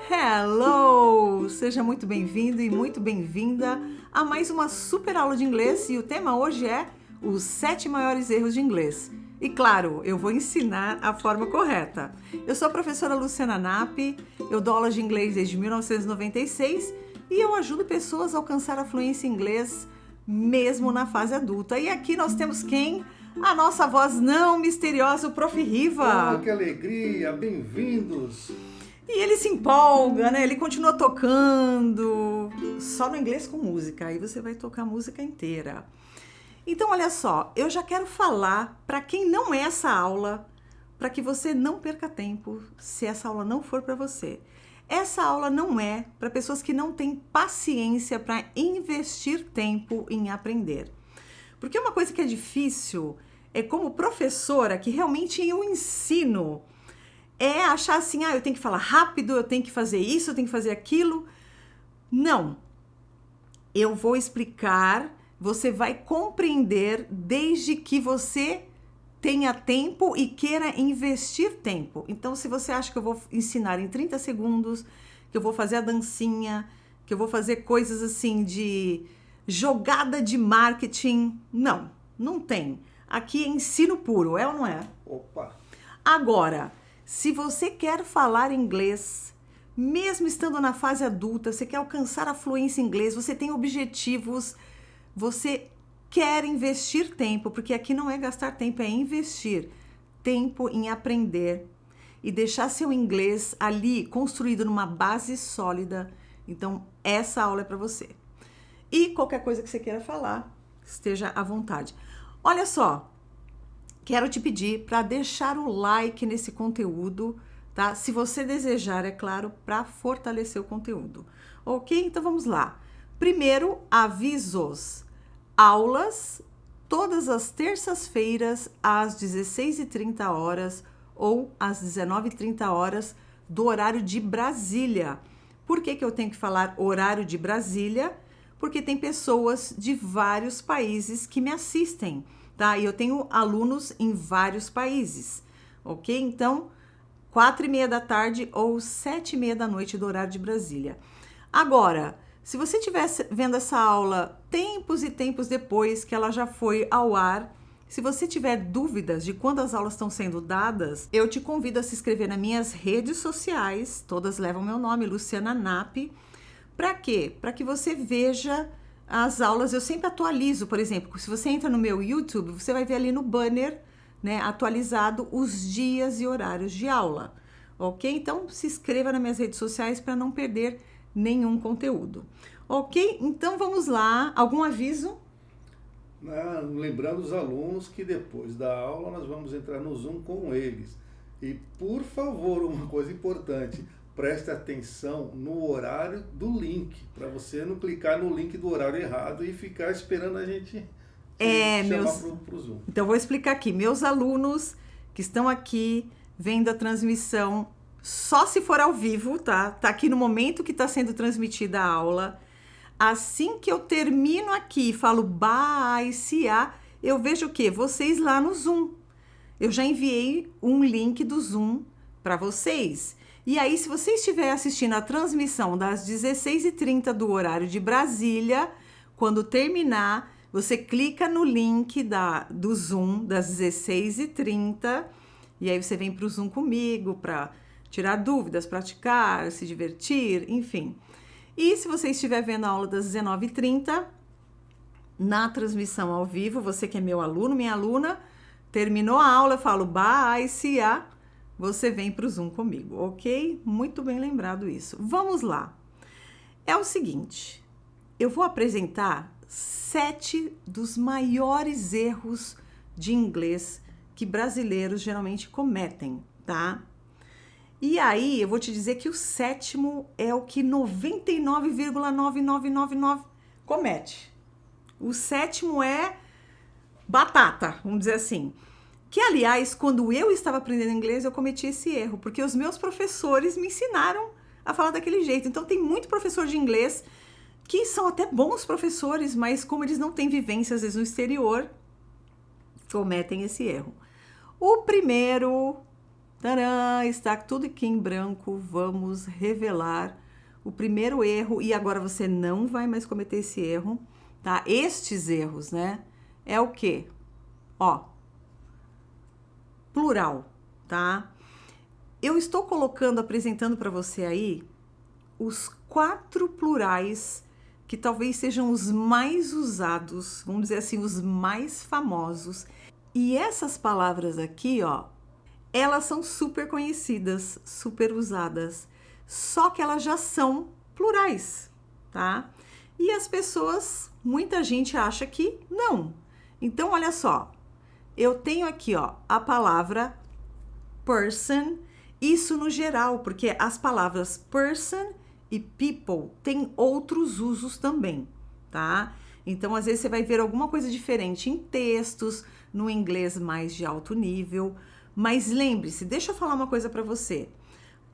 Hello! Seja muito bem-vindo e muito bem-vinda a mais uma super aula de inglês e o tema hoje é os 7 maiores erros de inglês. E claro, eu vou ensinar a forma correta. Eu sou a professora Luciana Napp, eu dou aulas de inglês desde 1996 e eu ajudo pessoas a alcançar a fluência em inglês mesmo na fase adulta. E aqui nós temos quem? A nossa voz não misteriosa, o Prof. Riva. Oh, que alegria! Bem-vindos! E ele se empolga, né? Ele continua tocando, só no inglês com música. Aí você vai tocar a música inteira. Então, olha só, eu já quero falar para quem não é essa aula, para que você não perca tempo se essa aula não for para você. Essa aula não é para pessoas que não têm paciência para investir tempo em aprender. Porque uma coisa que é difícil é como professora que realmente eu ensino é achar assim, eu tenho que falar rápido, eu tenho que fazer isso, eu tenho que fazer aquilo. Não. Eu vou explicar, você vai compreender desde que você tenha tempo e queira investir tempo. Então, se você acha que eu vou ensinar em 30 segundos, que eu vou fazer a dancinha, que eu vou fazer coisas assim de jogada de marketing, não tem. Aqui é ensino puro, é ou não é? Opa! Agora, se você quer falar inglês, mesmo estando na fase adulta, você quer alcançar a fluência em inglês, você tem objetivos, você quer investir tempo, porque aqui não é gastar tempo, é investir tempo em aprender e deixar seu inglês ali construído numa base sólida. Então, essa aula é para você. E qualquer coisa que você queira falar, esteja à vontade. Olha só, quero te pedir para deixar o like nesse conteúdo, tá? Se você desejar, é claro, para fortalecer o conteúdo. Ok? Então vamos lá. Primeiro, avisos. Aulas todas as terças-feiras às 16h30 ou às 19h30 do horário de Brasília. Por que eu tenho que falar horário de Brasília? Porque tem pessoas de vários países que me assistem, tá? E eu tenho alunos em vários países, ok? Então, 4h30 ou 7h30 do horário de Brasília. Agora, se você estiver vendo essa aula tempos e tempos depois que ela já foi ao ar, se você tiver dúvidas de quando as aulas estão sendo dadas, eu te convido a se inscrever nas minhas redes sociais, todas levam meu nome, Luciana Napp. Para quê? Para que você veja as aulas. Eu sempre atualizo, por exemplo, se você entra no meu YouTube, você vai ver ali no banner, né, atualizado os dias e horários de aula, ok? Então, se inscreva nas minhas redes sociais para não perder nenhum conteúdo, ok? Então, vamos lá. Algum aviso? Lembrando os alunos que depois da aula nós vamos entrar no Zoom com eles. E, por favor, uma coisa importante, preste atenção no horário do link, para você não clicar no link do horário errado e ficar esperando a gente chamar pro Zoom. Então, vou explicar aqui. Meus alunos que estão aqui vendo a transmissão, só se for ao vivo, tá? Tá aqui no momento que está sendo transmitida a aula. Assim que eu termino aqui e falo bye, eu vejo o quê? Vocês lá no Zoom. Eu já enviei um link do Zoom para vocês. E aí, se você estiver assistindo a transmissão das 16h30 do horário de Brasília, quando terminar, você clica no link do Zoom das 16h30 e aí você vem para o Zoom comigo para tirar dúvidas, praticar, se divertir, enfim. E se você estiver vendo a aula das 19h30, na transmissão ao vivo, você que é meu aluno, minha aluna, terminou a aula, eu falo bye, você vem para o Zoom comigo, ok? Muito bem lembrado isso. Vamos lá. É o seguinte, eu vou apresentar 7 dos maiores erros de inglês que brasileiros geralmente cometem, tá? E aí, eu vou te dizer que o 7º é o que 99,9999 comete. O 7º é batata, vamos dizer assim. Que, aliás, quando eu estava aprendendo inglês, eu cometi esse erro, porque os meus professores me ensinaram a falar daquele jeito. Então, tem muito professor de inglês que são até bons professores, mas como eles não têm vivência, às vezes, no exterior, cometem esse erro. O primeiro, Tadã, está tudo aqui em branco. Vamos revelar o primeiro erro e agora você não vai mais cometer esse erro, tá? Estes erros, né? É o quê? Ó, plural, tá? Eu estou colocando, apresentando para você aí os 4 plurais que talvez sejam os mais usados, vamos dizer assim, os mais famosos. E essas palavras aqui, ó, elas são super conhecidas, super usadas, só que elas já são plurais, tá? E as pessoas, muita gente acha que não. Então, olha só, eu tenho aqui, ó, a palavra person, isso no geral, porque as palavras person e people têm outros usos também, tá? Então, às vezes você vai ver alguma coisa diferente em textos, no inglês mais de alto nível, mas lembre-se, deixa eu falar uma coisa para você.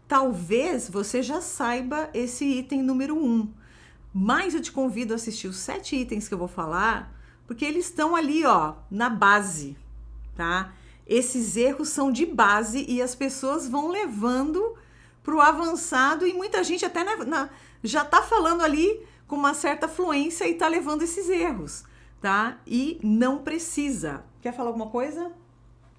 Talvez você já saiba esse item número 1, mas eu te convido a assistir os 7 itens que eu vou falar, porque eles estão ali, ó, na base, tá? Esses erros são de base e as pessoas vão levando para o avançado e muita gente até já tá falando ali com uma certa fluência e tá levando esses erros, tá? E não precisa. Quer falar alguma coisa?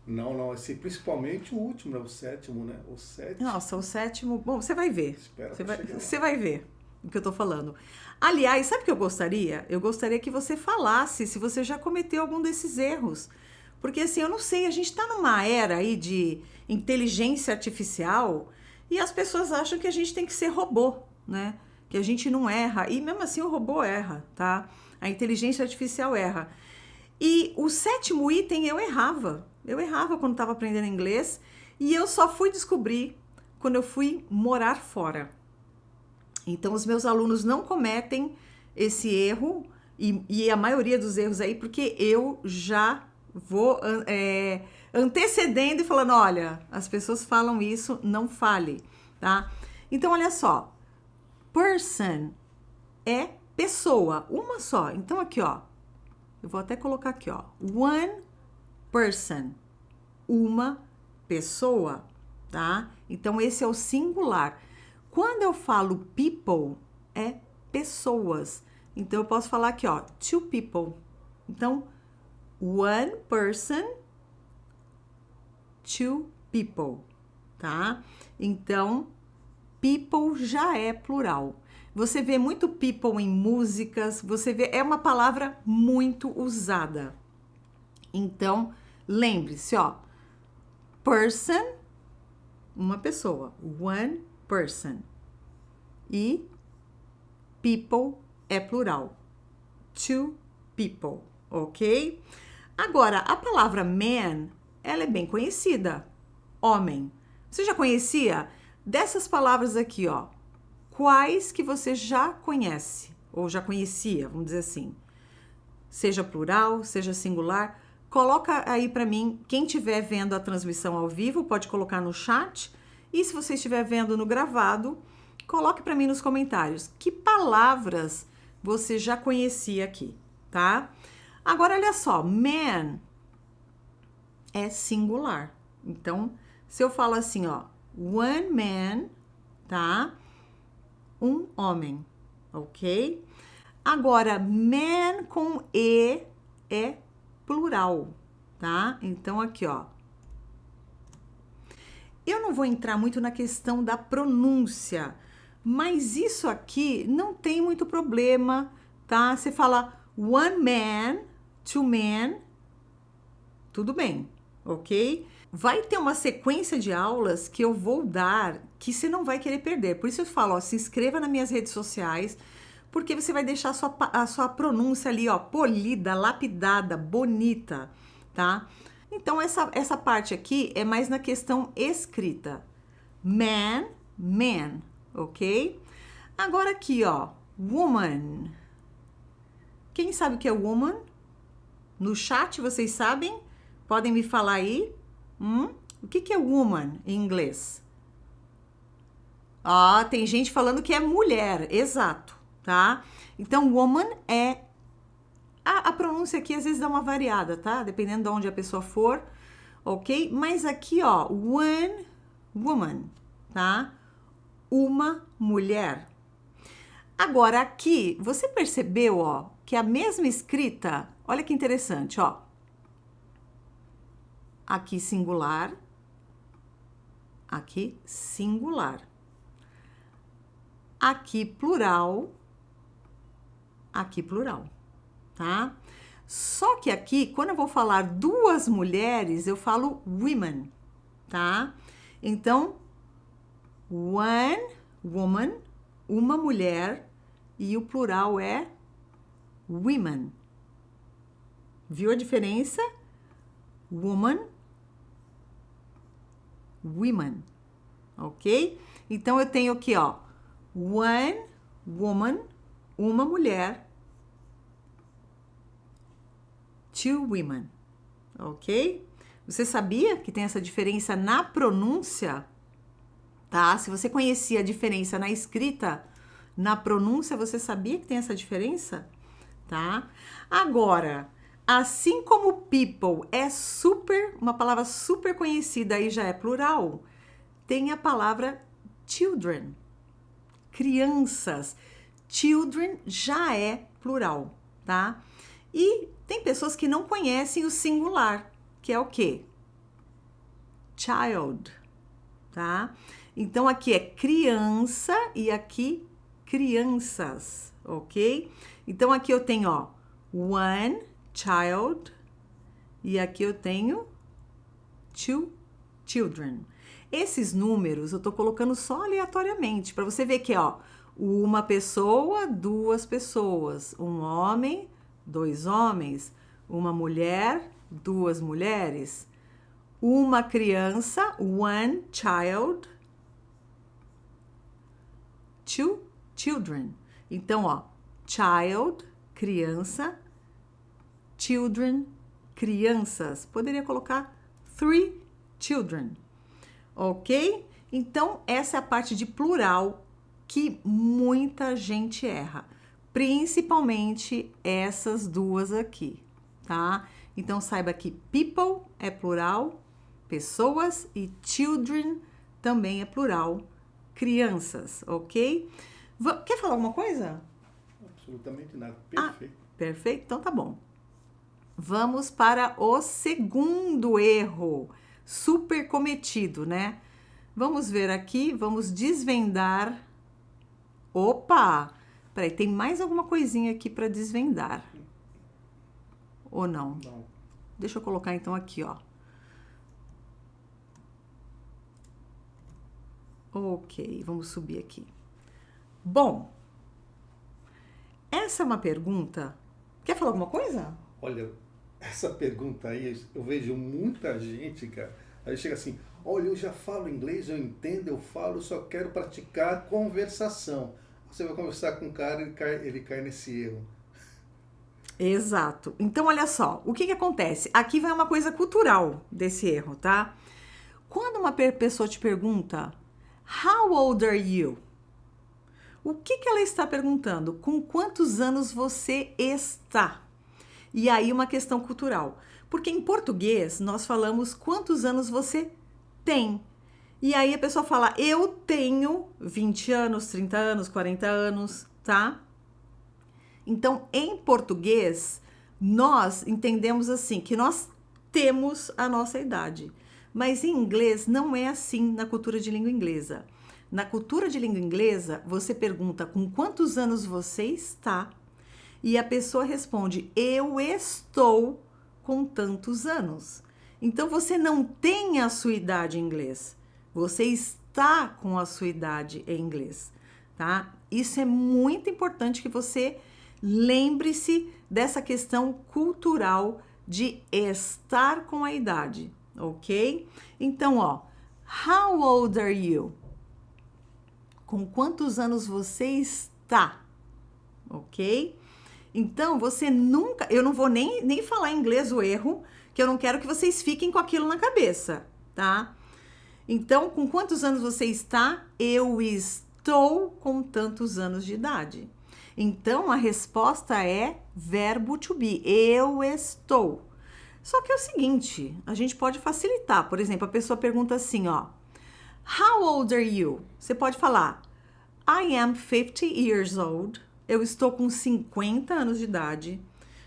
Não, esse principalmente o último, né? O sétimo, né? O sétimo. Nossa, o sétimo... Bom, você vai ver. Espera você vai ver o que eu tô falando. Aliás, sabe o que eu gostaria? Eu gostaria que você falasse se você já cometeu algum desses erros. Porque assim, eu não sei, a gente tá numa era aí de inteligência artificial e as pessoas acham que a gente tem que ser robô, né? Que a gente não erra. E mesmo assim o robô erra, tá? A inteligência artificial erra. E o 7º item eu errava. Eu errava quando estava aprendendo inglês e eu só fui descobrir quando eu fui morar fora. Então, os meus alunos não cometem esse erro e a maioria dos erros aí, porque eu já vou antecedendo e falando, olha, as pessoas falam isso, não fale, tá? Então, olha só, person é pessoa, uma só. Então, aqui, ó, eu vou até colocar aqui, ó, one person, uma pessoa, tá? Então, esse é o singular. Quando eu falo people, é pessoas. Então, eu posso falar aqui, ó, two people. Então, one person, two people, tá? Então, people já é plural. Você vê muito people em músicas, você vê, é uma palavra muito usada. Então, lembre-se, ó, person, uma pessoa, one person. E people é plural, two people, ok? Agora, a palavra man, ela é bem conhecida, homem. Você já conhecia? Dessas palavras aqui, ó, quais que você já conhece, ou já conhecia, vamos dizer assim. Seja plural, seja singular. Coloca aí para mim, quem estiver vendo a transmissão ao vivo, pode colocar no chat. E se você estiver vendo no gravado, coloque para mim nos comentários. Que palavras você já conhecia aqui, tá? Agora, olha só, man é singular. Então, se eu falo assim, ó, one man, tá? Um homem, ok? Agora, man com E é plural, tá? Então, aqui, ó. Eu não vou entrar muito na questão da pronúncia, mas isso aqui não tem muito problema, tá? Você fala one man, two men, tudo bem, ok? Vai ter uma sequência de aulas que eu vou dar que você não vai querer perder. Por isso eu falo, ó, se inscreva nas minhas redes sociais, porque você vai deixar a sua pronúncia ali, ó, polida, lapidada, bonita, tá? Então, essa parte aqui é mais na questão escrita. Man, man, ok? Agora aqui, ó, woman. Quem sabe o que é woman? No chat, vocês sabem? Podem me falar aí? O que é woman em inglês? Ó, tem gente falando que é mulher, exato, tá? Então, woman é... A pronúncia aqui às vezes dá uma variada, tá? Dependendo de onde a pessoa for, ok? Mas aqui, ó, one woman, tá? Uma mulher. Agora, aqui, você percebeu, ó, que a mesma escrita, olha que interessante, ó. Aqui singular, aqui singular. Aqui plural, tá? Só que aqui, quando eu vou falar duas mulheres, eu falo women, tá? Então, one woman, uma mulher, e o plural é women. Viu a diferença? Woman, women, ok? Então, eu tenho aqui, ó, one woman, uma mulher, two women, ok? Você sabia que tem essa diferença na pronúncia? Tá? Se você conhecia a diferença na escrita, na pronúncia, você sabia que tem essa diferença? Tá? Agora, assim como people é uma palavra super conhecida e já é plural, tem a palavra children, crianças. Children já é plural, tá? E tem pessoas que não conhecem o singular, que é o quê? Child, tá? Então, aqui é criança e aqui crianças, ok? Então, aqui eu tenho, ó, one child e aqui eu tenho two children. Esses números eu tô colocando só aleatoriamente, para você ver que, ó, uma pessoa, duas pessoas, um homem, dois homens, uma mulher, duas mulheres, uma criança, one child, two children. Então, ó, child, criança, children, crianças. Poderia colocar three children, ok? Então, essa é a parte de plural que muita gente erra, principalmente essas duas aqui, tá? Então, saiba que people é plural, pessoas, e children também é plural, crianças, ok? Quer falar alguma coisa? Absolutamente nada. Perfeito. Perfeito? Então tá bom. Vamos para o segundo erro, super cometido, né? Vamos ver aqui, vamos desvendar. Opa! Peraí, tem mais alguma coisinha aqui para desvendar. Ou não? Não. Deixa eu colocar então aqui, ó. Ok, vamos subir aqui. Bom, essa é uma pergunta. Quer falar alguma coisa? Olha, essa pergunta aí, eu vejo muita gente, cara. Aí chega assim, olha, eu já falo inglês, eu entendo, eu falo, só quero praticar conversação. Você vai conversar com o cara, ele cai nesse erro. Exato. Então, olha só, o que acontece? Aqui vai uma coisa cultural desse erro, tá? Quando uma pessoa te pergunta, how old are you? O que ela está perguntando? Com quantos anos você está? E aí uma questão cultural. Porque em português nós falamos quantos anos você tem. E aí a pessoa fala, eu tenho 20 anos, 30 anos, 40 anos, tá? Então, em português, nós entendemos assim, que nós temos a nossa idade. Mas em inglês não é assim na cultura de língua inglesa. Na cultura de língua inglesa, você pergunta com quantos anos você está e a pessoa responde, eu estou com tantos anos. Então, você não tem a sua idade em inglês. Você está com a sua idade em inglês, tá? Isso é muito importante que você lembre-se dessa questão cultural de estar com a idade, ok? Então, ó, how old are you? Com quantos anos você está, ok? Então, você nunca... Eu não vou nem falar em inglês o erro, que eu não quero que vocês fiquem com aquilo na cabeça, tá? Então, com quantos anos você está? Eu estou com tantos anos de idade. Então, a resposta é verbo to be. Eu estou. Só que é o seguinte, a gente pode facilitar. Por exemplo, a pessoa pergunta assim, ó. How old are you? Você pode falar I am 50 years old. Eu estou com 50 anos de idade.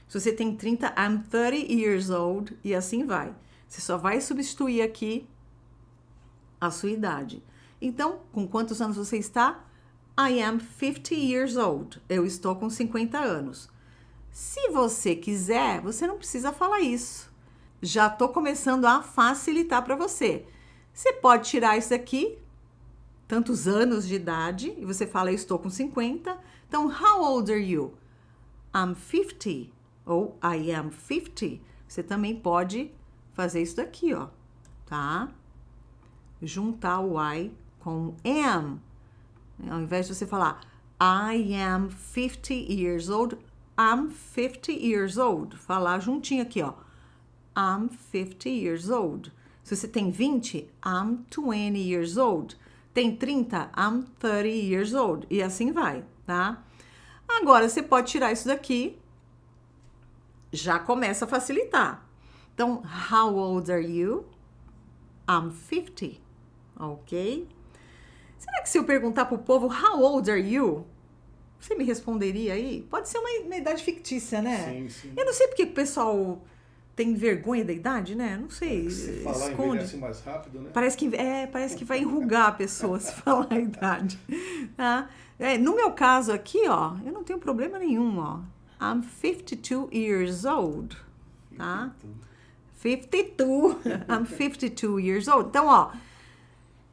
Se você tem 30, I'm 30 years old. E assim vai. Você só vai substituir aqui a sua idade. Então, com quantos anos você está? I am 50 years old. Eu estou com 50 anos. Se você quiser, você não precisa falar isso. Já estou começando a facilitar para você. Você pode tirar isso aqui, tantos anos de idade, e você fala, eu estou com 50. Então, how old are you? I'm 50. Ou I am 50. Você também pode fazer isso daqui, ó. Tá? Juntar o I com am. Ao invés de você falar I am 50 years old, I'm 50 years old. Falar juntinho aqui, ó. I'm 50 years old. Se você tem 20, I'm 20 years old. Tem 30, I'm 30 years old. E assim vai, tá? Agora, você pode tirar isso daqui. Já começa a facilitar. Então, how old are you? I'm 50. Ok? Será que se eu perguntar pro povo, how old are you? Você me responderia aí? Pode ser uma idade fictícia, né? Sim, sim. Eu não sei porque o pessoal tem vergonha da idade, né? Não sei. Se falar envelhece mais rápido, né? Parece que vai enrugar a pessoa se falar a idade. Tá? No meu caso aqui, ó, eu não tenho problema nenhum, ó. I'm 52 years old. Tá? 52. I'm 52 years old. Então, ó,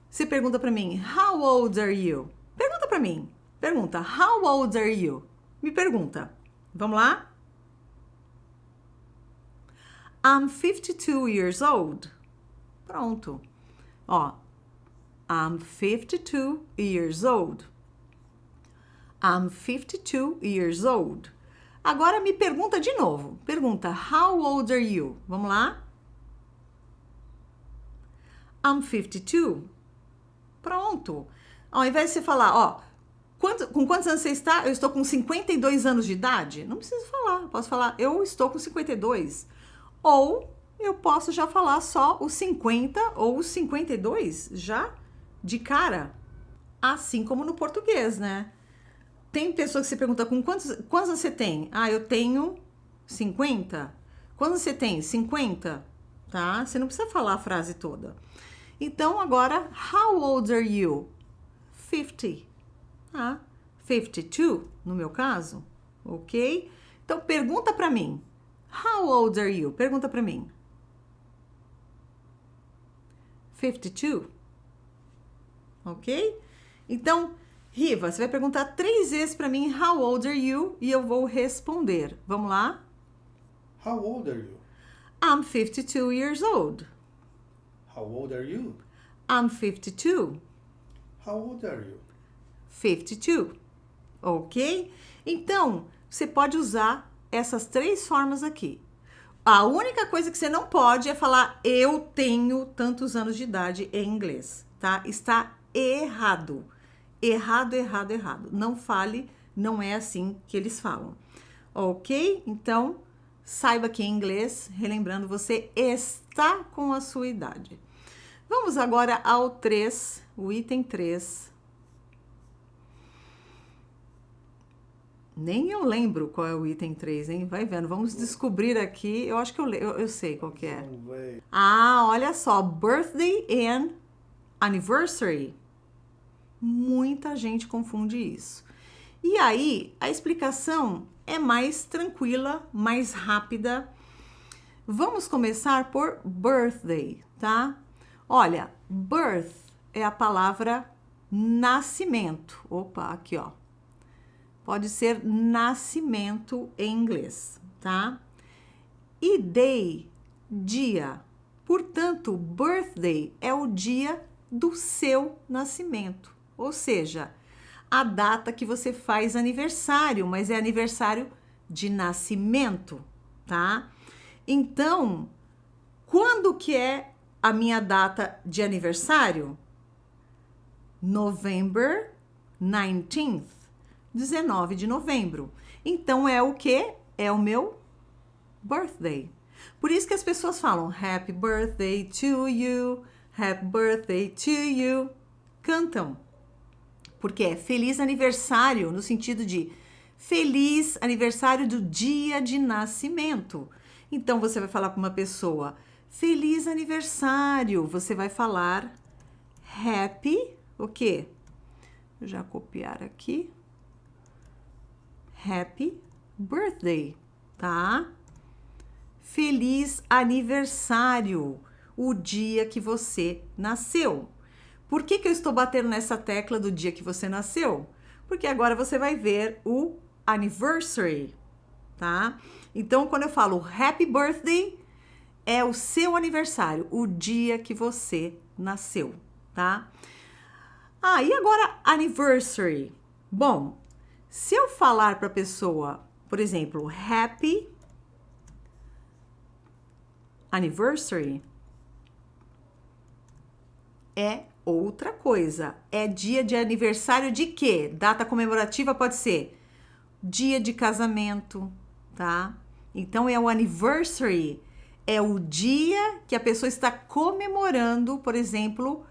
você pergunta pra mim, how old are you? Pergunta pra mim. Pergunta, how old are you? Me pergunta. Vamos lá? I'm 52 years old. Pronto. Ó, I'm 52 years old. I'm 52 years old. Agora me pergunta de novo. Pergunta, how old are you? Vamos lá? I'm 52. Pronto. Ao invés de você falar, ó, com quantos anos você está? Eu estou com 52 anos de idade. Não preciso falar. Posso falar, eu estou com 52. Ou eu posso já falar só os 50 ou os 52, já de cara. Assim como no português, né? Tem pessoa que você pergunta, com quantos você tem? Ah, eu tenho 50. Quantos você tem? 50. Tá? Você não precisa falar a frase toda. Então, agora, how old are you? 50. Tá? 52, no meu caso. Ok? Então, pergunta pra mim. How old are you? Pergunta pra mim. 52. Ok? Então, Riva, você vai perguntar 3 vezes pra mim, how old are you? E eu vou responder. Vamos lá? How old are you? I'm 52 years old. How old are you? I'm 52. How old are you? 52. Ok? Então, você pode usar essas 3 formas aqui. A única coisa que você não pode é falar eu tenho tantos anos de idade em inglês, tá? Está errado. Errado, errado, errado. Não fale, não é assim que eles falam. Ok? Então, saiba que em inglês, relembrando, você está com a sua idade. Vamos agora ao 3, o item 3. Nem eu lembro qual é o item 3, hein? Vai vendo, vamos descobrir aqui. Eu acho que eu sei qual que é. Ah, olha só, birthday and anniversary. Muita gente confunde isso. E aí, a explicação é mais tranquila, mais rápida. Vamos começar por birthday, tá? Olha, birth é a palavra nascimento. Opa, aqui, ó. Pode ser nascimento em inglês, tá? E day, dia. Portanto, birthday é o dia do seu nascimento. Ou seja, a data que você faz aniversário, mas é aniversário de nascimento, tá? Então, quando que é a minha data de aniversário? November 19th. 19 de novembro. Então, é o quê? É o meu birthday. Por isso que as pessoas falam Happy birthday to you, Happy birthday to you. Cantam. Porque é feliz aniversário, no sentido de feliz aniversário do dia de nascimento. Então, você vai falar para uma pessoa, feliz aniversário. Você vai falar happy, o quê? Vou já copiar aqui. Happy birthday, tá? Feliz aniversário, o dia que você nasceu. Por que eu estou batendo nessa tecla do dia que você nasceu? Porque agora você vai ver o anniversary, tá? Então, quando eu falo happy birthday, é o seu aniversário, o dia que você nasceu, tá? Ah, e agora anniversary? Bom, se eu falar para a pessoa, por exemplo, happy anniversary, é outra coisa. É dia de aniversário de quê? Data comemorativa pode ser dia de casamento, tá? Então, é o anniversary, é o dia que a pessoa está comemorando, por exemplo,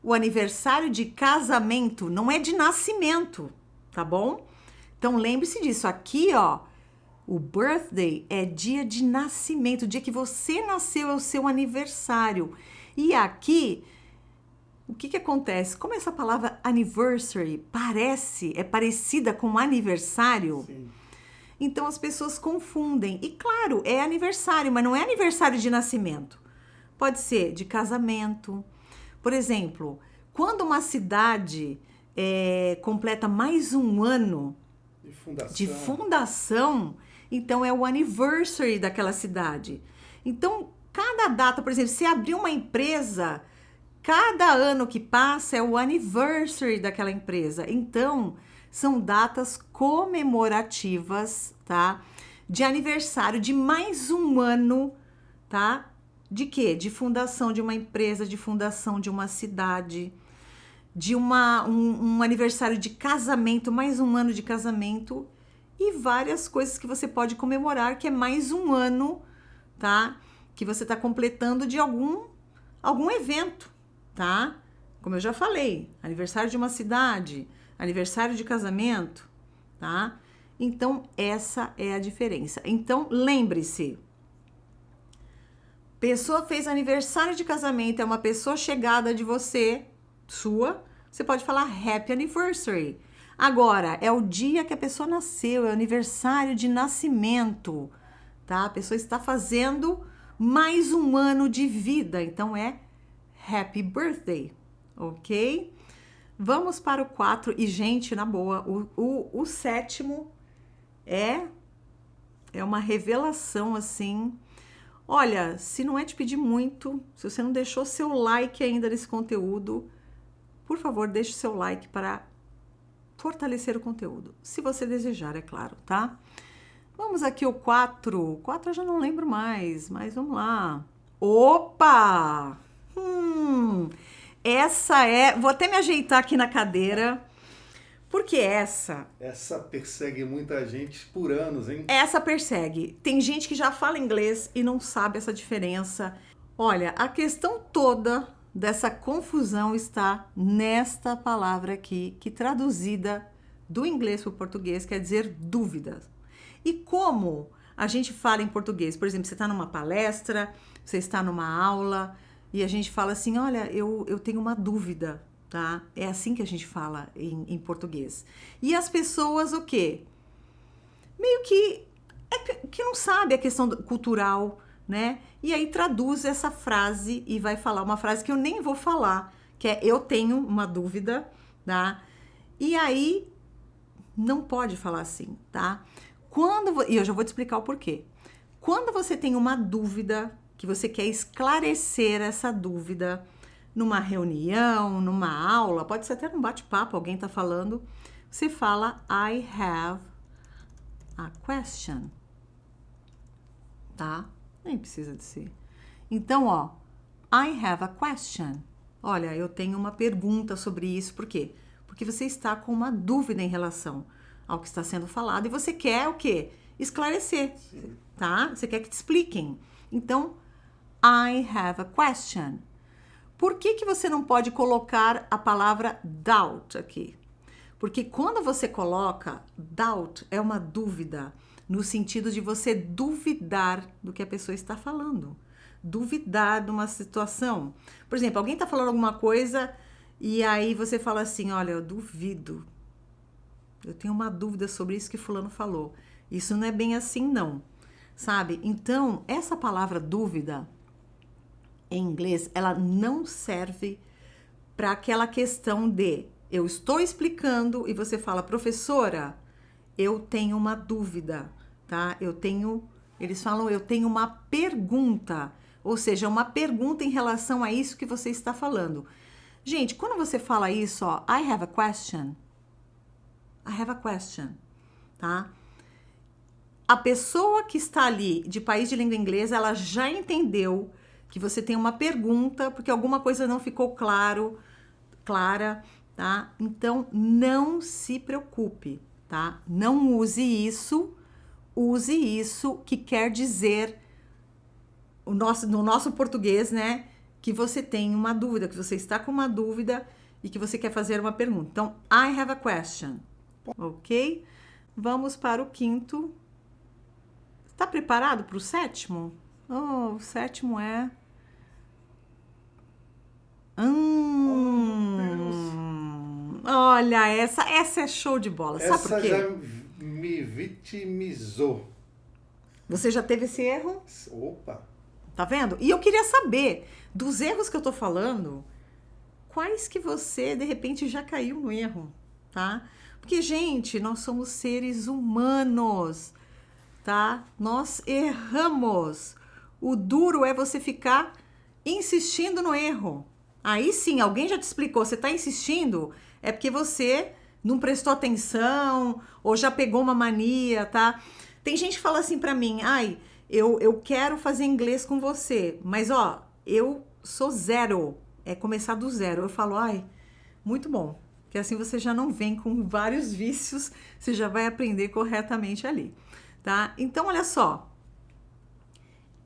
o aniversário de casamento, não é de nascimento, tá bom? Então, lembre-se disso. Aqui, ó, o birthday é dia de nascimento, o dia que você nasceu é o seu aniversário. E aqui, o que acontece? Como essa palavra anniversary é parecida com aniversário, sim, então as pessoas confundem. E claro, é aniversário, mas não é aniversário de nascimento. Pode ser de casamento. Por exemplo, quando uma cidade completa mais um ano de fundação, então é o anniversary daquela cidade. Então, cada data, por exemplo, se abrir uma empresa, cada ano que passa é o anniversary daquela empresa. Então, são datas comemorativas, tá? De aniversário de mais um ano, tá? De quê? De fundação de uma empresa, de fundação de uma cidade, de um aniversário de casamento, mais um ano de casamento e várias coisas que você pode comemorar, que é mais um ano, tá? Que você está completando de algum evento, tá? Como eu já falei, aniversário de uma cidade, aniversário de casamento, tá? Então, essa é a diferença. Então, lembre-se, pessoa fez aniversário de casamento, é uma pessoa chegada de você, você pode falar happy anniversary. Agora, é o dia que a pessoa nasceu, é o aniversário de nascimento, tá? A pessoa está fazendo mais um ano de vida, então é happy birthday, ok? Vamos para o 4 e, gente, na boa, o 7º é uma revelação, assim. Olha, se não é te pedir muito, se você não deixou seu like ainda nesse conteúdo, por favor, deixe seu like para fortalecer o conteúdo, se você desejar, é claro, tá? Vamos aqui o 4. O 4 eu já não lembro mais, mas vamos lá. Opa! Essa vou até me ajeitar aqui na cadeira, porque essa persegue muita gente por anos, hein? Essa persegue. Tem gente que já fala inglês e não sabe essa diferença. Olha, a questão toda dessa confusão está nesta palavra aqui, que traduzida do inglês para o português quer dizer dúvidas. E como a gente fala em português? Por exemplo, você está numa palestra, você está numa aula e a gente fala assim, olha, eu tenho uma dúvida, tá? É assim que a gente fala em português. E as pessoas, o quê? Meio que não sabe a questão cultural, né? E aí traduz essa frase e vai falar uma frase que eu nem vou falar, que é eu tenho uma dúvida, tá? E aí não pode falar assim, tá? E eu já vou te explicar o porquê. Quando você tem uma dúvida, que você quer esclarecer essa dúvida numa reunião, numa aula, pode ser até num bate-papo, alguém tá falando, você fala I have a question, tá? Nem precisa de ser. Então, ó, I have a question. Olha, eu tenho uma pergunta sobre isso. Por quê? Porque você está com uma dúvida em relação ao que está sendo falado e você quer o quê? Esclarecer, sim, tá? Você quer que te expliquem. Então, I have a question. Por que você não pode colocar a palavra doubt aqui? Porque quando você coloca doubt, é uma dúvida, no sentido de você duvidar do que a pessoa está falando. Duvidar de uma situação. Por exemplo, alguém está falando alguma coisa e aí você fala assim, olha, eu duvido. Eu tenho uma dúvida sobre isso que fulano falou. Isso não é bem assim, não. Sabe? Então, essa palavra dúvida, em inglês, ela não serve para aquela questão de eu estou explicando e você fala, professora, eu tenho uma dúvida, tá? Eles falam, eu tenho uma pergunta, ou seja, uma pergunta em relação a isso que você está falando. Gente, quando você fala isso, ó, I have a question, tá? A pessoa que está ali de país de língua inglesa, ela já entendeu que você tem uma pergunta, porque alguma coisa não ficou clara, tá? Então, não se preocupe, tá? Não use isso que quer dizer, no nosso português, né? Que você tem uma dúvida, que você está com uma dúvida e que você quer fazer uma pergunta. Então, I have a question, ok? Vamos para o quinto. Está preparado para o sétimo? Oh, o sétimo é... Olha, essa é show de bola. Sabe por quê? Essa já me vitimizou. Você já teve esse erro? Opa! Tá vendo? E eu queria saber, dos erros que eu tô falando, quais que você, de repente, já caiu no erro, tá? Porque, gente, nós somos seres humanos, tá? Nós erramos. O duro é você ficar insistindo no erro. Aí sim, alguém já te explicou, você tá insistindo, é porque você não prestou atenção ou já pegou uma mania, tá? Tem gente que fala assim pra mim, ai, eu quero fazer inglês com você, mas ó, eu sou zero, é começar do zero. Eu falo, ai, muito bom, que assim você já não vem com vários vícios, você já vai aprender corretamente ali, tá? Então, olha só,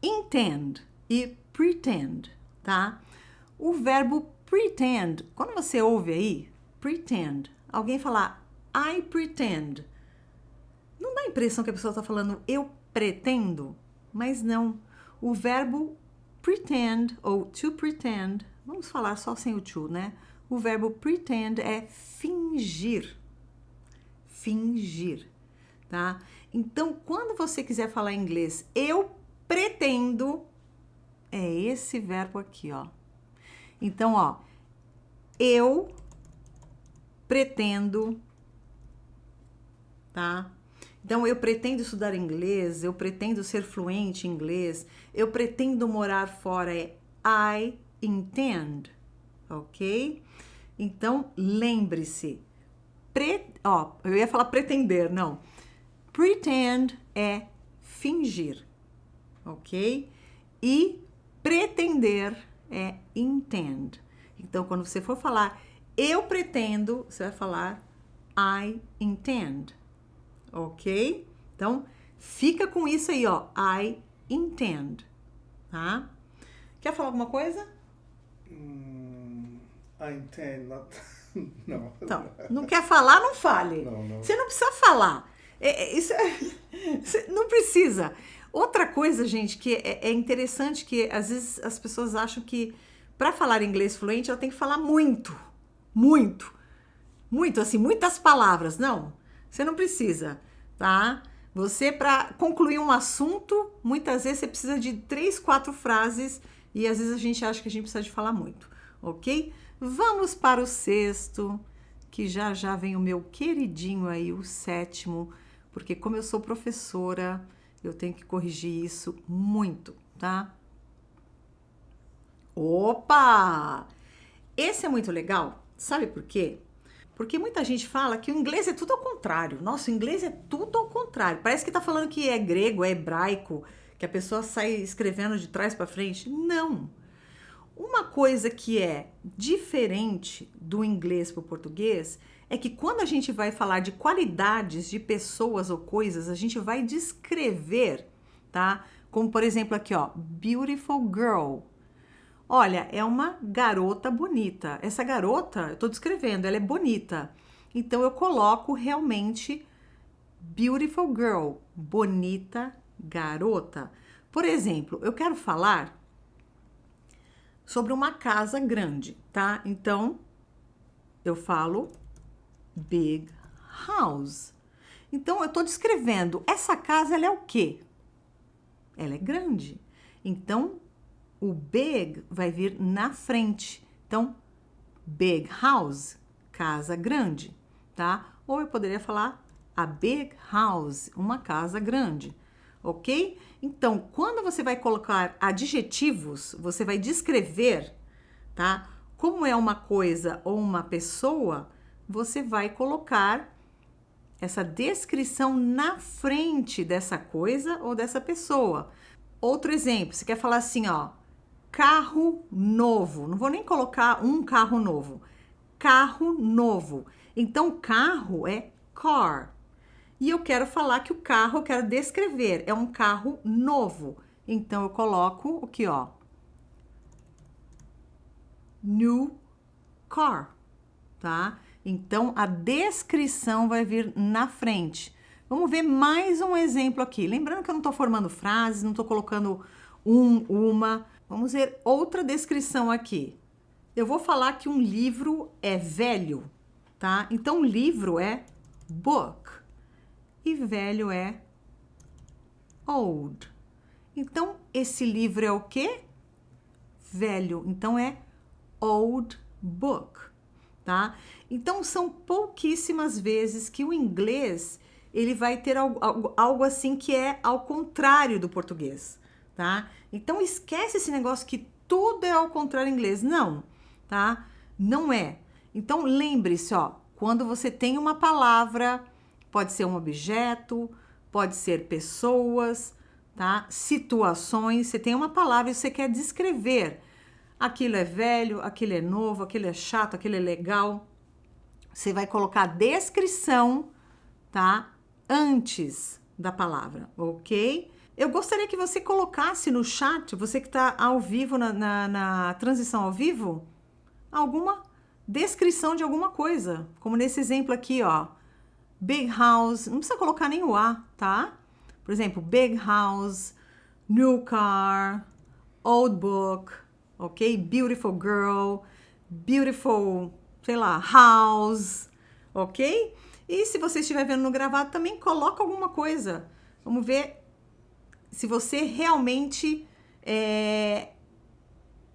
intend e pretend, tá? O verbo pretend, quando você ouve aí, pretend, alguém falar I pretend, não dá a impressão que a pessoa está falando eu pretendo, mas não. O verbo pretend ou to pretend, vamos falar só sem o to, né? O verbo pretend é fingir. Fingir, tá? Então, quando você quiser falar em inglês, eu pretendo, é esse verbo aqui, ó. Então, ó, eu pretendo, tá? Então, eu pretendo estudar inglês, eu pretendo ser fluente em inglês, eu pretendo morar fora, é I intend, ok? Então, lembre-se, eu ia falar pretender, não. Pretend é fingir, ok? E pretender é intend. Então, quando você for falar eu pretendo, você vai falar I intend, ok? Então, fica com isso aí, ó, I intend, tá? Quer falar alguma coisa? I intend not... Não. Então, não quer falar, não fale. Não. Você não precisa falar. Não precisa. Outra coisa, gente, que é interessante, que às vezes as pessoas acham que para falar inglês fluente, ela tem que falar muito, assim, muitas palavras. Não, você não precisa, tá? Você, para concluir um assunto, muitas vezes você precisa de 3, 4 frases e às vezes a gente acha que a gente precisa de falar muito, ok? Vamos para o sexto, que já vem o meu queridinho aí, o sétimo, porque como eu sou professora, eu tenho que corrigir isso muito, tá? Opa! Esse é muito legal, sabe por quê? Porque muita gente fala que o inglês é tudo ao contrário. Nossa, o inglês é tudo ao contrário. Parece que tá falando que é grego, é hebraico, que a pessoa sai escrevendo de trás para frente. Não! Uma coisa que é diferente do inglês para o português é que quando a gente vai falar de qualidades de pessoas ou coisas, a gente vai descrever, tá? Como, por exemplo, aqui, ó, beautiful girl. Olha, é uma garota bonita. Essa garota, eu estou descrevendo, ela é bonita. Então, eu coloco realmente beautiful girl, bonita garota. Por exemplo, eu quero falar sobre uma casa grande, tá? Então, eu falo big house. Então, eu estou descrevendo, essa casa, ela é o quê? Ela é grande. Então, o big vai vir na frente. Então, big house, casa grande, tá? Ou eu poderia falar a big house, uma casa grande, ok? Então, quando você vai colocar adjetivos, você vai descrever, tá? Como é uma coisa ou uma pessoa, você vai colocar essa descrição na frente dessa coisa ou dessa pessoa. Outro exemplo, você quer falar assim, ó, carro novo. Não vou nem colocar um carro novo. Carro novo. Então, carro é car. E eu quero falar que o carro, eu quero descrever, é um carro novo. Então, eu coloco aqui, ó, new car, tá? Então, a descrição vai vir na frente. Vamos ver mais um exemplo aqui. Lembrando que eu não estou formando frases, não estou colocando uma. Vamos ver outra descrição aqui. Eu vou falar que um livro é velho, tá? Então, livro é book e velho é old. Então, esse livro é o quê? Velho. Então, é old book, tá? Então, são pouquíssimas vezes que o inglês, ele vai ter algo assim que é ao contrário do português, tá? Então, esquece esse negócio que tudo é ao contrário em inglês. Não, tá? Não é. Então, lembre-se, ó, quando você tem uma palavra, pode ser um objeto, pode ser pessoas, tá? Situações, você tem uma palavra e você quer descrever. Aquilo é velho, aquilo é novo, aquilo é chato, aquilo é legal. Você vai colocar a descrição, tá? Antes da palavra, ok? Eu gostaria que você colocasse no chat, você que está ao vivo, na transição ao vivo, alguma descrição de alguma coisa. Como nesse exemplo aqui, ó. Big house, não precisa colocar nem o A, tá? Por exemplo, big house, new car, old book, ok? Beautiful girl, beautiful, sei lá, house, ok? E se você estiver vendo no gravado, também coloca alguma coisa. Vamos ver se você realmente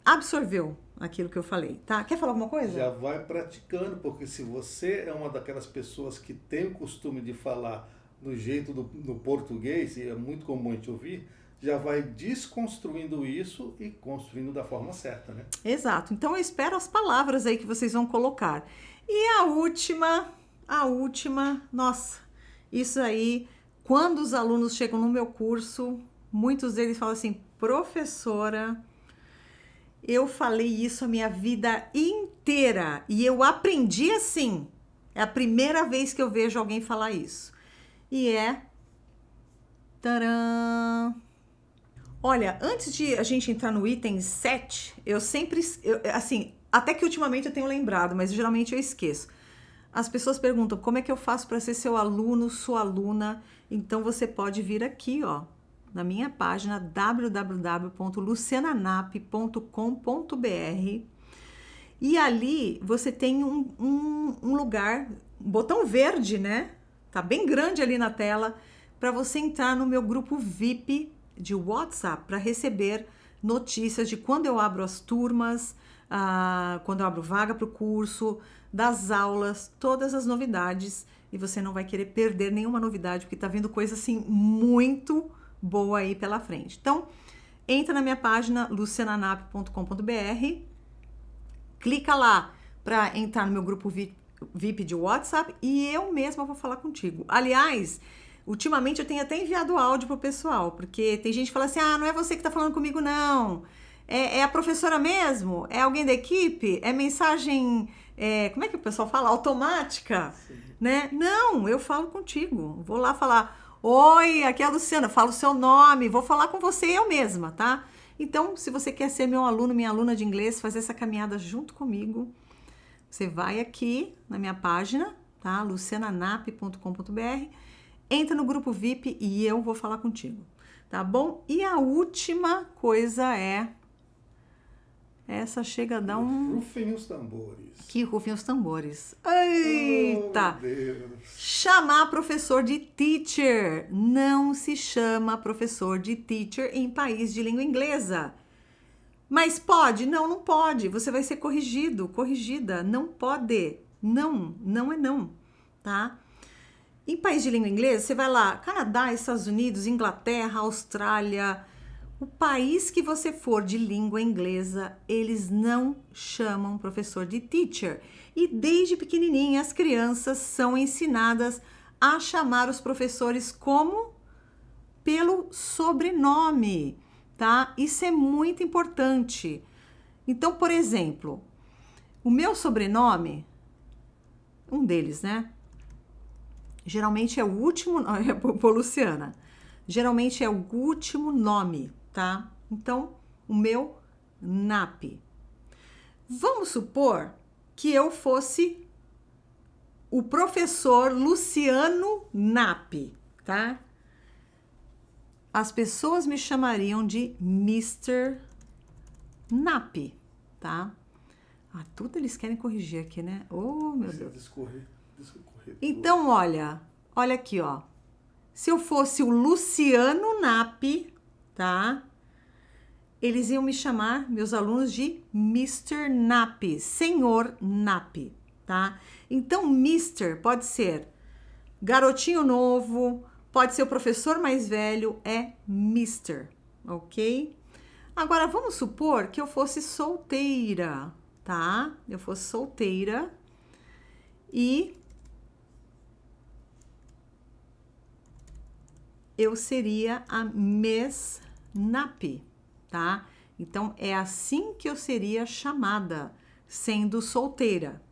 absorveu aquilo que eu falei, tá? Quer falar alguma coisa? Já vai praticando, porque se você é uma daquelas pessoas que tem o costume de falar do jeito do português, e é muito comum a gente ouvir, já vai desconstruindo isso e construindo da forma certa, né? Exato. Então, eu espero as palavras aí que vocês vão colocar. E a última, nossa, isso aí, quando os alunos chegam no meu curso, muitos deles falam assim, professora, eu falei isso a minha vida inteira e eu aprendi assim. É a primeira vez que eu vejo alguém falar isso. E tcharam! Olha, antes de a gente entrar no item 7, eu sempre, assim, até que ultimamente eu tenho lembrado, mas geralmente eu esqueço. As pessoas perguntam, como é que eu faço para ser seu aluno, sua aluna? Então, você pode vir aqui, ó, na minha página www.luciananap.com.br e ali você tem um lugar, um botão verde, né? Tá bem grande ali na tela para você entrar no meu grupo VIP de WhatsApp para receber notícias de quando eu abro as turmas, quando eu abro vaga para o curso, das aulas, todas as novidades, e você não vai querer perder nenhuma novidade, porque tá vindo coisa assim muito boa aí pela frente. Então, entra na minha página luciananap.com.br, clica lá para entrar no meu grupo VIP de WhatsApp e eu mesma vou falar contigo. Aliás, ultimamente eu tenho até enviado áudio pro pessoal, porque tem gente que fala assim, não é você que tá falando comigo, não. É a professora mesmo? É alguém da equipe? É mensagem, como é que o pessoal fala? Automática? Né? Não, eu falo contigo. Vou lá falar, oi, aqui é a Luciana, falo o seu nome, vou falar com você eu mesma, tá? Então, se você quer ser meu aluno, minha aluna de inglês, fazer essa caminhada junto comigo, você vai aqui na minha página, tá? luciananap.com.br, entra no grupo VIP e eu vou falar contigo, tá bom? E a última coisa é... Essa chega a dar um... Rufem os tambores. Que rufem os tambores. Eita! Oh, Deus. Chamar professor de teacher. Não se chama professor de teacher em país de língua inglesa. Mas pode? Não, não pode. Você vai ser corrigido, corrigida. Não pode. Não, não é não, tá? Em país de língua inglesa, você vai lá, Canadá, Estados Unidos, Inglaterra, Austrália... O país que você for de língua inglesa, eles não chamam professor de teacher. E desde pequenininha, as crianças são ensinadas a chamar os professores como? Pelo sobrenome, tá? Isso é muito importante. Então, por exemplo, o meu sobrenome, um deles, né? Geralmente é o último, por Luciana. Geralmente é o último nome, tá? Então, o meu Nap. Vamos supor que eu fosse o professor Luciano Nap, tá? As pessoas me chamariam de Mr. Nap, tá? Ah, tudo eles querem corrigir aqui, né? Oh, meu Deus. Discorrer. Então, olha aqui, ó. Se eu fosse o Luciano Nap, tá? Eles iam me chamar, meus alunos, de Mr. Nap, Senhor Nap, tá? Então, Mr. pode ser garotinho novo, pode ser o professor mais velho, é Mr., ok? Agora, vamos supor que eu fosse solteira, tá? Eu fosse solteira e eu seria a Miss Nap, tá? Então, é assim que eu seria chamada, sendo solteira.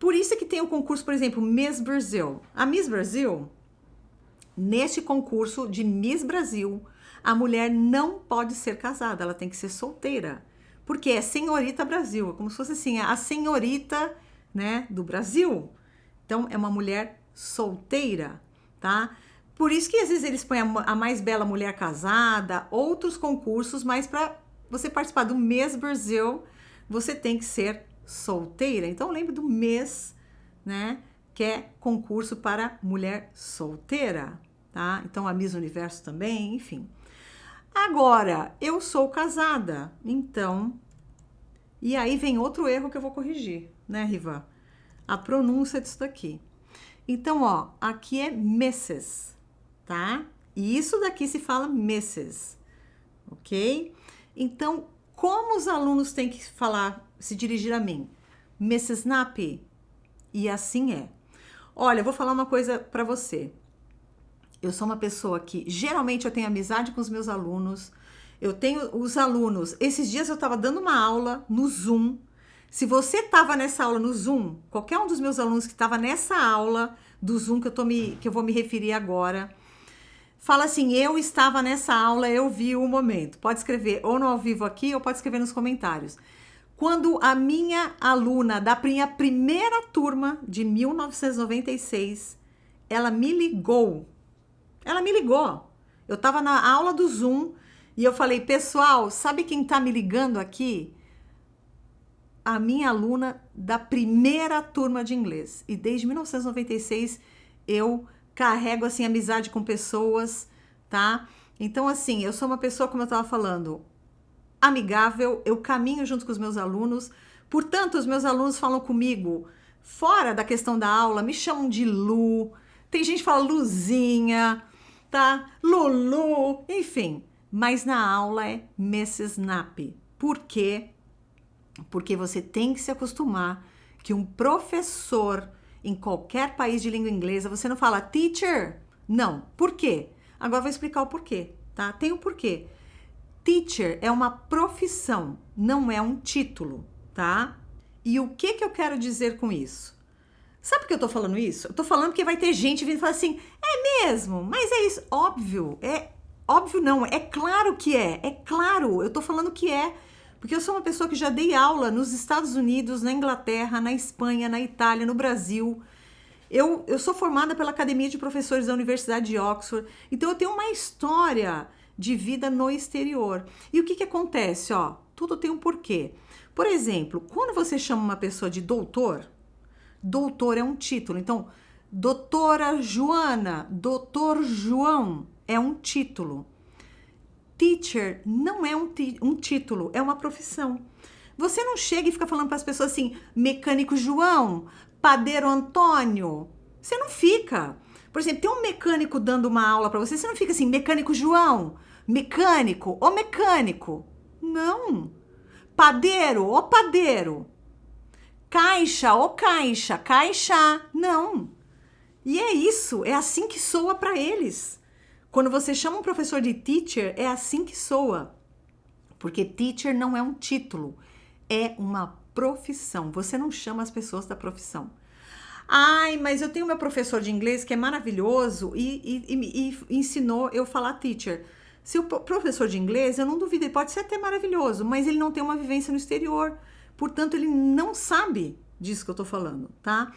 Por isso é que tem o concurso, por exemplo, Miss Brasil. A Miss Brasil, neste concurso de Miss Brasil, a mulher não pode ser casada, ela tem que ser solteira. Porque é Senhorita Brasil, é como se fosse assim, a senhorita, né, do Brasil. Então, é uma mulher solteira, tá? Por isso que às vezes eles põem a mais bela mulher casada, outros concursos, mas para você participar do Miss Brasil, você tem que ser solteira. Então, lembre do Miss, né? Que é concurso para mulher solteira, tá? Então, a Miss Universo também, enfim. Agora, eu sou casada, então... E aí vem outro erro que eu vou corrigir, né, Rivan? A pronúncia disso daqui. Então, ó, aqui é Mrs., tá? E isso daqui se fala Mrs., ok? Então, como os alunos têm que falar, se dirigir a mim? Mrs. Nap. E assim é. Olha, eu vou falar uma coisa para você. Eu sou uma pessoa que, geralmente, eu tenho amizade com os meus alunos. Eu tenho os alunos... Esses dias eu estava dando uma aula no Zoom. Se você estava nessa aula no Zoom, qualquer um dos meus alunos que estava nessa aula do Zoom que eu vou me referir agora... Fala assim, eu estava nessa aula, eu vi o momento. Pode escrever ou no ao vivo aqui, ou pode escrever nos comentários. Quando a minha aluna da minha primeira turma de 1996, ela me ligou. Ela me ligou. Eu estava na aula do Zoom e eu falei, pessoal, sabe quem está me ligando aqui? A minha aluna da primeira turma de inglês. E desde 1996 eu... carrego, assim, amizade com pessoas, tá? Então, assim, eu sou uma pessoa, como eu estava falando, amigável, eu caminho junto com os meus alunos, portanto, os meus alunos falam comigo, fora da questão da aula, me chamam de Lu, tem gente que fala Luzinha, tá? Lulu, enfim, mas na aula é Mrs. Nap. Por quê? Porque você tem que se acostumar que um professor... Em qualquer país de língua inglesa, você não fala teacher. Não. Por quê? Agora eu vou explicar o porquê, tá? Tem o porquê. Teacher é uma profissão, não é um título, tá? E o que eu quero dizer com isso? Sabe por que eu tô falando isso? Eu tô falando porque vai ter gente vindo e falar assim, é mesmo? Mas é isso. Óbvio, é Óbvio não, é claro que é claro, eu tô falando que é, porque eu sou uma pessoa que já dei aula nos Estados Unidos, na Inglaterra, na Espanha, na Itália, no Brasil. Eu sou formada pela Academia de Professores da Universidade de Oxford, então eu tenho uma história de vida no exterior. E o que acontece? Ó, tudo tem um porquê. Por exemplo, quando você chama uma pessoa de doutor, doutor é um título. Então, doutora Joana, doutor João é um título. Teacher não é um título, é uma profissão. Você não chega e fica falando para as pessoas assim, mecânico João, padeiro Antônio. Você não fica. Por exemplo, tem um mecânico dando uma aula para você, você não fica assim, mecânico João, mecânico, ô mecânico. Não. Padeiro, ô padeiro. Caixa, ô caixa, caixa. Não. E é isso, é assim que soa para eles. Quando você chama um professor de teacher, é assim que soa. Porque teacher não é um título, é uma profissão. Você não chama as pessoas da profissão. Ai, mas eu tenho meu professor de inglês que é maravilhoso e ensinou eu falar teacher. Se o professor de inglês, eu não duvido, ele pode ser até maravilhoso, mas ele não tem uma vivência no exterior. Portanto, ele não sabe disso que eu tô falando, tá?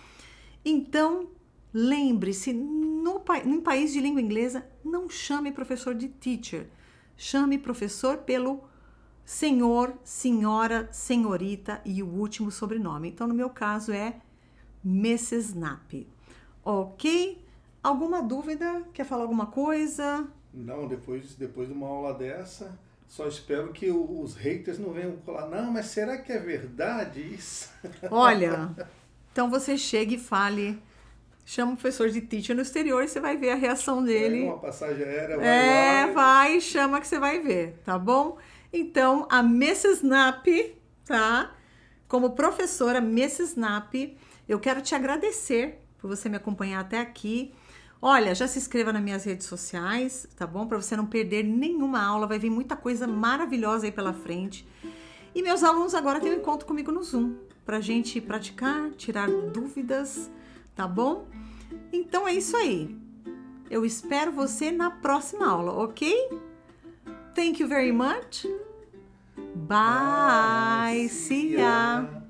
Então, lembre-se, num país de língua inglesa, não chame professor de teacher. Chame professor pelo senhor, senhora, senhorita e o último sobrenome. Então, no meu caso, é Mrs. Knapp. Ok? Alguma dúvida? Quer falar alguma coisa? Não, depois de uma aula dessa, só espero que os haters não venham falar, não, mas será que é verdade isso? Olha, então você chega e fale, chama o professor de teacher no exterior e você vai ver a reação dele. Uma passagem aérea, vai, chama que você vai ver, tá bom? Então, a Mrs. Knapp, tá? Como professora Mrs. Knapp, eu quero te agradecer por você me acompanhar até aqui. Olha, já se inscreva nas minhas redes sociais, tá bom? Para você não perder nenhuma aula, vai vir muita coisa maravilhosa aí pela frente. E meus alunos agora têm um encontro comigo no Zoom, pra gente praticar, tirar dúvidas, tá bom? Então é isso aí. Eu espero você na próxima aula, ok? Thank you very much. Bye. See ya.